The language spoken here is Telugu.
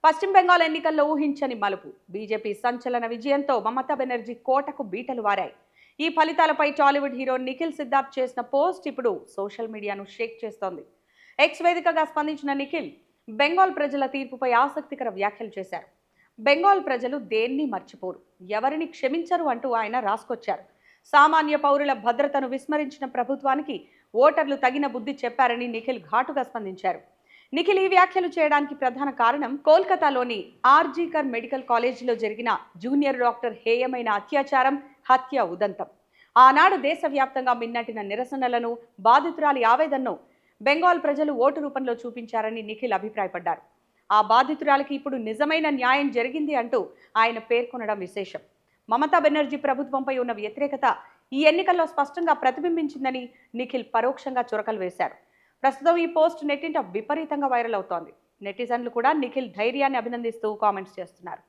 పశ్చిమ బెంగాల్ ఎన్నికల్లో ఊహించని మలుపు. బీజేపీ సంచలన విజయంతో మమతా బెనర్జీ కోటకు బీటలు వారాయి. ఈ ఫలితాలపై టాలీవుడ్ హీరో నిఖిల్ సిద్ధార్థ్ చేసిన పోస్ట్ ఇప్పుడు సోషల్ మీడియాను షేక్ చేస్తోంది. ఎక్స్ వేదికగా స్పందించిన నిఖిల్ బెంగాల్ ప్రజల తీర్పుపై ఆసక్తికర వ్యాఖ్యలు చేశారు. బెంగాల్ ప్రజలు దేన్ని మర్చిపోరు, ఎవరిని క్షమించరు అంటూ ఆయన రాసుకొచ్చారు. సామాన్య పౌరుల భద్రతను విస్మరించిన ప్రభుత్వానికి ఓటర్లు తగిన బుద్ధి చెప్పారని నిఖిల్ ఘాటుగా స్పందించారు. నిఖిల్ ఈ వ్యాఖ్యలు చేయడానికి ప్రధాన కారణం కోల్కతాలోని ఆర్జీకర్ మెడికల్ కాలేజీలో జరిగిన జూనియర్ డాక్టర్ హేయమైన అత్యాచారం, హత్య ఉదంతం. ఆనాడు దేశవ్యాప్తంగా మిన్నటిన నిరసనలను, బాధితురాలి ఆవేదనను బెంగాల్ ప్రజలు ఓటు రూపంలో చూపించారని నిఖిల్ అభిప్రాయపడ్డారు. ఆ బాధితురాలికి ఇప్పుడు నిజమైన న్యాయం జరిగింది అంటూ ఆయన పేర్కొనడం విశేషం. మమతా బెనర్జీ ప్రభుత్వంపై ఉన్న వ్యతిరేకత ఈ ఎన్నికల్లో స్పష్టంగా ప్రతిబింబించిందని నిఖిల్ పరోక్షంగా చురకలు వేశారు. ప్రస్తుతం ఈ పోస్ట్ నెట్టింట విపరీతంగా వైరల్ అవుతోంది. నెటిజన్లు కూడా నిఖిల్ ధైర్యాన్ని అభినందిస్తూ కామెంట్స్ చేస్తున్నారు.